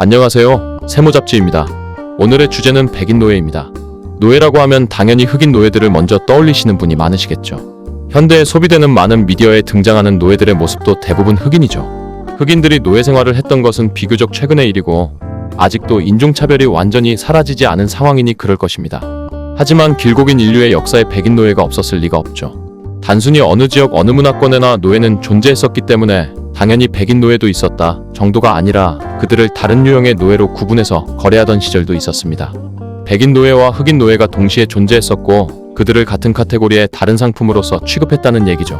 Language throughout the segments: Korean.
안녕하세요. 세모잡지입니다. 오늘의 주제는 백인 노예입니다. 노예라고 하면 당연히 흑인 노예들을 먼저 떠올리시는 분이 많으시겠죠. 현대에 소비되는 많은 미디어에 등장하는 노예들의 모습도 대부분 흑인이죠. 흑인들이 노예 생활을 했던 것은 비교적 최근의 일이고 아직도 인종차별이 완전히 사라지지 않은 상황이니 그럴 것입니다. 하지만 길고 긴 인류의 역사에 백인 노예가 없었을 리가 없죠. 단순히 어느 지역 어느 문화권에나 노예는 존재했었기 때문에 당연히 백인 노예도 있었다 정도가 아니라 그들을 다른 유형의 노예로 구분해서 거래하던 시절도 있었습니다. 백인 노예와 흑인 노예가 동시에 존재했었고 그들을 같은 카테고리의 다른 상품으로서 취급했다는 얘기죠.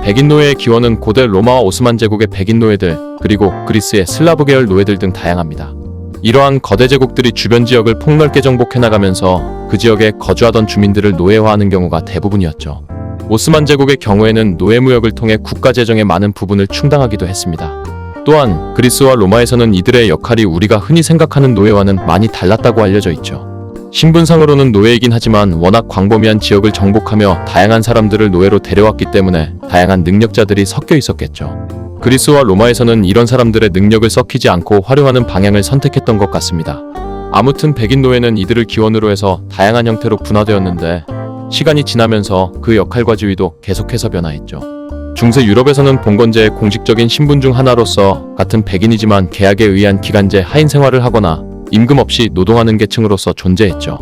백인 노예의 기원은 고대 로마와 오스만 제국의 백인 노예들 그리고 그리스의 슬라브 계열 노예들 등 다양합니다. 이러한 거대 제국들이 주변 지역을 폭넓게 정복해 나가면서 그 지역에 거주하던 주민들을 노예화하는 경우가 대부분이었죠. 오스만 제국의 경우에는 노예 무역을 통해 국가 재정의 많은 부분을 충당하기도 했습니다. 또한 그리스와 로마에서는 이들의 역할이 우리가 흔히 생각하는 노예와는 많이 달랐다고 알려져 있죠. 신분상으로는 노예이긴 하지만 워낙 광범위한 지역을 정복하며 다양한 사람들을 노예로 데려왔기 때문에 다양한 능력자들이 섞여 있었겠죠. 그리스와 로마에서는 이런 사람들의 능력을 썩히지 않고 활용하는 방향을 선택했던 것 같습니다. 아무튼 백인 노예는 이들을 기원으로 해서 다양한 형태로 분화되었는데 시간이 지나면서 그 역할과 지위도 계속해서 변화했죠. 중세 유럽에서는 봉건제의 공식적인 신분 중 하나로서 같은 백인이지만 계약에 의한 기간제 하인 생활을 하거나 임금 없이 노동하는 계층으로서 존재했죠.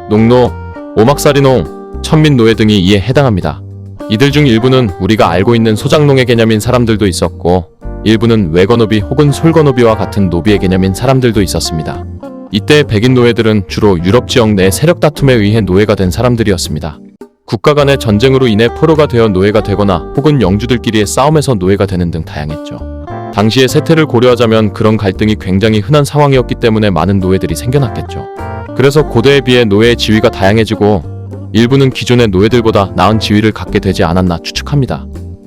농노, 오막살이농, 천민노예 등이 이에 해당합니다. 이들 중 일부는 우리가 알고 있는 소작농의 개념인 사람들도 있었고 일부는 외거노비 혹은 솔거노비와 같은 노비의 개념인 사람들도 있었습니다. 이때 백인 노예들은 주로 유럽 지역 내 세력 다툼에 의해 노예가 된 사람들이었습니다. 국가 간의 전쟁으로 인해 포로가 되어 노예가 되거나 혹은 영주들끼리의 싸움에서 노예가 되는 등 다양했죠. 당시의 세태를 고려하자면 그런 갈등이 굉장히 흔한 상황이었기 때문에 많은 노예들이 생겨났겠죠. 그래서 고대에 비해 노예의 지위가 다양해지고 일부는 기존의 노예들보다 나은 지위를 갖게 되지 않았나 추측합니다.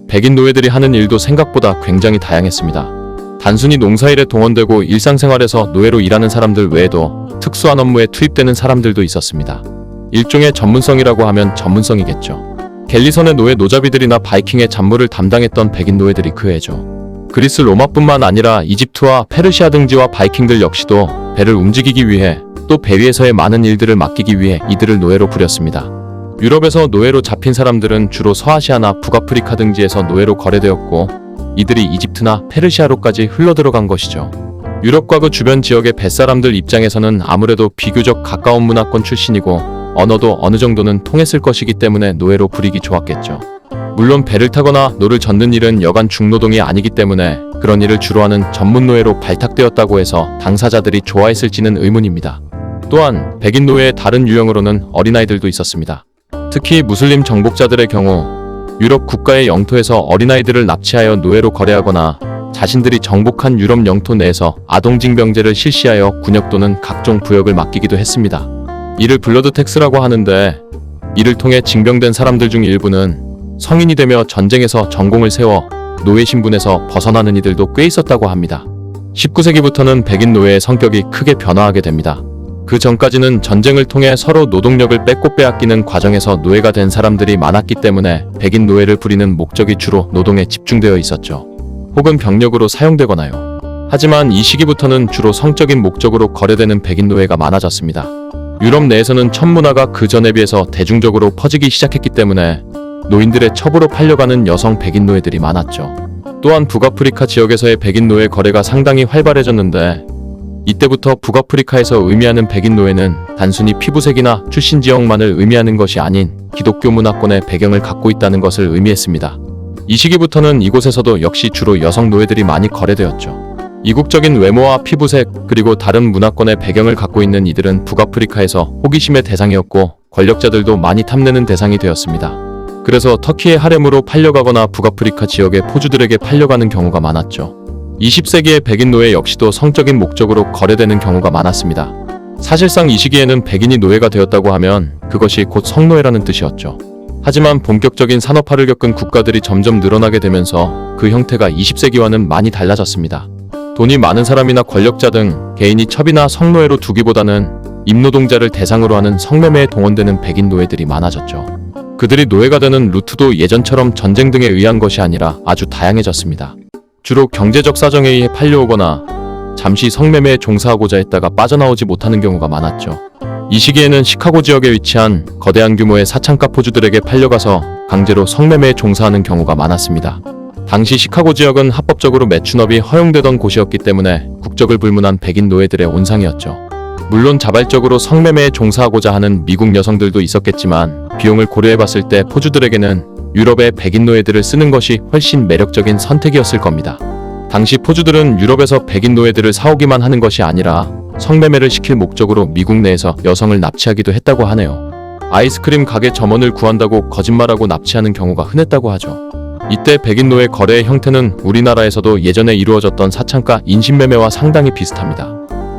백인 노예들이 하는 일도 생각보다 굉장히 다양했습니다. 단순히 농사일에 동원되고 일상생활에서 노예로 일하는 사람들 외에도 특수한 업무에 투입되는 사람들도 있었습니다. 일종의 전문성이라고 하면 전문성이겠죠. 갤리선의 노예 노자비들이나 바이킹의 잡무를 담당했던 백인 노예들이 그 애죠. 그리스 로마뿐만 아니라 이집트와 페르시아 등지와 바이킹들 역시도 배를 움직이기 위해 또 배 위에서의 많은 일들을 맡기기 위해 이들을 노예로 부렸습니다. 유럽에서 노예로 잡힌 사람들은 주로 서아시아나 북아프리카 등지에서 노예로 거래되었고 이들이 이집트나 페르시아로까지 흘러들어간 것이죠. 유럽과 그 주변 지역의 뱃사람들 입장에서는 아무래도 비교적 가까운 문화권 출신이고 언어도 어느 정도는 통했을 것이기 때문에 노예로 부리기 좋았겠죠. 물론 배를 타거나 노를 젓는 일은 여간 중노동이 아니기 때문에 그런 일을 주로 하는 전문 노예로 발탁되었다고 해서 당사자들이 좋아했을지는 의문입니다. 또한 백인 노예의 다른 유형으로는 어린아이들도 있었습니다. 특히 무슬림 정복자들의 경우 유럽 국가의 영토에서 어린아이들을 납치하여 노예로 거래하거나 자신들이 정복한 유럽 영토 내에서 아동징병제를 실시하여 군역 또는 각종 부역을 맡기기도 했습니다. 이를 블러드 텍스라고 하는데 이를 통해 징병된 사람들 중 일부는 성인이 되며 전쟁에서 전공을 세워 노예 신분에서 벗어나는 이들도 꽤 있었다고 합니다. 19세기부터는 백인 노예의 성격이 크게 변화하게 됩니다. 그 전까지는 전쟁을 통해 서로 노동력을 뺏고 빼앗기는 과정에서 노예가 된 사람들이 많았기 때문에 백인 노예를 부리는 목적이 주로 노동에 집중되어 있었죠. 혹은 병력으로 사용되거나요. 하지만 이 시기부터는 주로 성적인 목적으로 거래되는 백인 노예가 많아졌습니다. 유럽 내에서는 천문화가 그 전에 비해서 대중적으로 퍼지기 시작했기 때문에 노인들의 첩으로 팔려가는 여성 백인 노예들이 많았죠. 또한 북아프리카 지역에서의 백인 노예 거래가 상당히 활발해졌는데 이때부터 북아프리카에서 의미하는 백인 노예는 단순히 피부색이나 출신 지역만을 의미하는 것이 아닌 기독교 문화권의 배경을 갖고 있다는 것을 의미했습니다. 이 시기부터는 이곳에서도 역시 주로 여성 노예들이 많이 거래되었죠. 이국적인 외모와 피부색 그리고 다른 문화권의 배경을 갖고 있는 이들은 북아프리카에서 호기심의 대상이었고 권력자들도 많이 탐내는 대상이 되었습니다. 그래서 터키의 하렘으로 팔려가거나 북아프리카 지역의 포주들에게 팔려가는 경우가 많았죠. 20세기의 백인 노예 역시도 성적인 목적으로 거래되는 경우가 많았습니다. 사실상 이 시기에는 백인이 노예가 되었다고 하면 그것이 곧 성노예라는 뜻이었죠. 하지만 본격적인 산업화를 겪은 국가들이 점점 늘어나게 되면서 그 형태가 20세기와는 많이 달라졌습니다. 돈이 많은 사람이나 권력자 등 개인이 첩이나 성노예로 두기보다는 임노동자를 대상으로 하는 성매매에 동원되는 백인 노예들이 많아졌죠. 그들이 노예가 되는 루트도 예전처럼 전쟁 등에 의한 것이 아니라 아주 다양해졌습니다. 주로 경제적 사정에 의해 팔려오거나 잠시 성매매에 종사하고자 했다가 빠져나오지 못하는 경우가 많았죠. 이 시기에는 시카고 지역에 위치한 거대한 규모의 사창가 포주들에게 팔려가서 강제로 성매매에 종사하는 경우가 많았습니다. 당시 시카고 지역은 합법적으로 매춘업이 허용되던 곳이었기 때문에 국적을 불문한 백인 노예들의 온상이었죠. 물론 자발적으로 성매매에 종사하고자 하는 미국 여성들도 있었겠지만 비용을 고려해봤을 때 포주들에게는 유럽의 백인 노예들을 쓰는 것이 훨씬 매력적인 선택이었을 겁니다. 당시 포주들은 유럽에서 백인 노예들을 사오기만 하는 것이 아니라 성매매를 시킬 목적으로 미국 내에서 여성을 납치하기도 했다고 하네요. 아이스크림 가게 점원을 구한다고 거짓말하고 납치하는 경우가 흔했다고 하죠. 이때 백인 노예 거래의 형태는 우리나라에서도 예전에 이루어졌던 사창가 인신매매와 상당히 비슷합니다.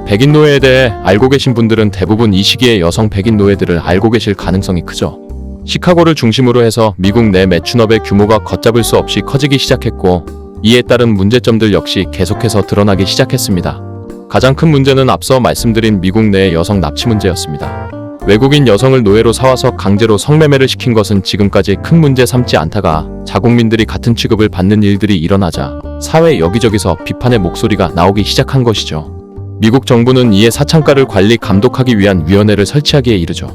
백인 노예에 대해 알고 계신 분들은 대부분 이 시기에 여성 백인 노예들을 알고 계실 가능성이 크죠. 시카고를 중심으로 해서 미국 내 매춘업의 규모가 걷잡을 수 없이 커지기 시작했고 이에 따른 문제점들 역시 계속해서 드러나기 시작했습니다. 가장 큰 문제는 앞서 말씀드린 미국 내의 여성 납치 문제였습니다. 외국인 여성을 노예로 사와서 강제로 성매매를 시킨 것은 지금까지 큰 문제 삼지 않다가 자국민들이 같은 취급을 받는 일들이 일어나자 사회 여기저기서 비판의 목소리가 나오기 시작한 것이죠. 미국 정부는 이에 사창가를 관리 감독하기 위한 위원회를 설치하기에 이르죠.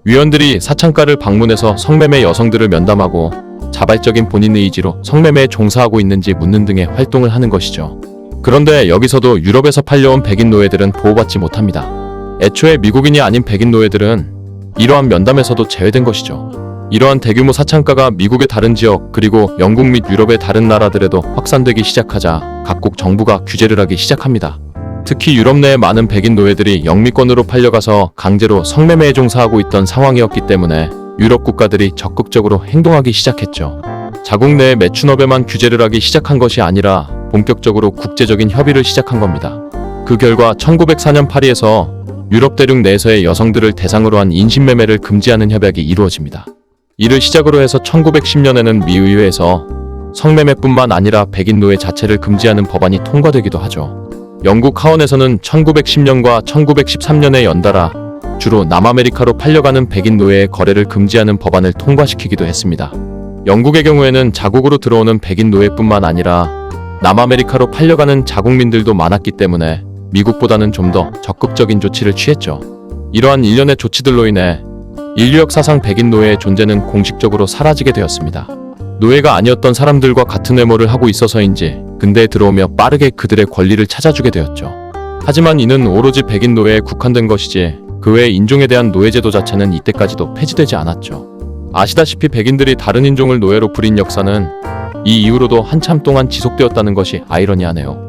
위원들이 사창가를 방문해서 성매매 여성들을 면담하고 자발적인 본인의 의지로 성매매에 종사하고 있는지 묻는 등의 활동을 하는 것이죠. 그런데 여기서도 유럽에서 팔려온 백인 노예들은 보호받지 못합니다. 애초에 미국인이 아닌 백인 노예들은 이러한 면담에서도 제외된 것이죠. 이러한 대규모 사창가가 미국의 다른 지역 그리고 영국 및 유럽의 다른 나라들에도 확산되기 시작하자 각국 정부가 규제를 하기 시작합니다. 특히 유럽 내의 많은 백인 노예들이 영미권으로 팔려가서 강제로 성매매에 종사하고 있던 상황이었기 때문에 유럽 국가들이 적극적으로 행동하기 시작했죠. 자국 내의 매춘업에만 규제를 하기 시작한 것이 아니라 본격적으로 국제적인 협의를 시작한 겁니다. 그 결과 1904년 파리에서 유럽 대륙 내에서의 여성들을 대상으로 한 인신매매를 금지하는 협약이 이루어집니다. 이를 시작으로 해서 1910년에는 미 의회에서 성매매뿐만 아니라 백인 노예 자체를 금지하는 법안이 통과되기도 하죠. 영국 하원에서는 1910년과 1913년에 연달아 주로 남아메리카로 팔려가는 백인 노예의 거래를 금지하는 법안을 통과시키기도 했습니다. 영국의 경우에는 자국으로 들어오는 백인 노예뿐만 아니라 남아메리카로 팔려가는 자국민들도 많았기 때문에 미국보다는 좀 더 적극적인 조치를 취했죠. 이러한 일련의 조치들로 인해 인류역 사상 백인 노예의 존재는 공식적으로 사라지게 되었습니다. 노예가 아니었던 사람들과 같은 외모를 하고 있어서인지 근대에 들어오며 빠르게 그들의 권리를 찾아주게 되었죠. 하지만 이는 오로지 백인 노예에 국한된 것이지 그 외 인종에 대한 노예제도 자체는 이때까지도 폐지되지 않았죠. 아시다시피 백인들이 다른 인종을 노예로 부린 역사는 이 이후로도 한참 동안 지속되었다는 것이 아이러니하네요.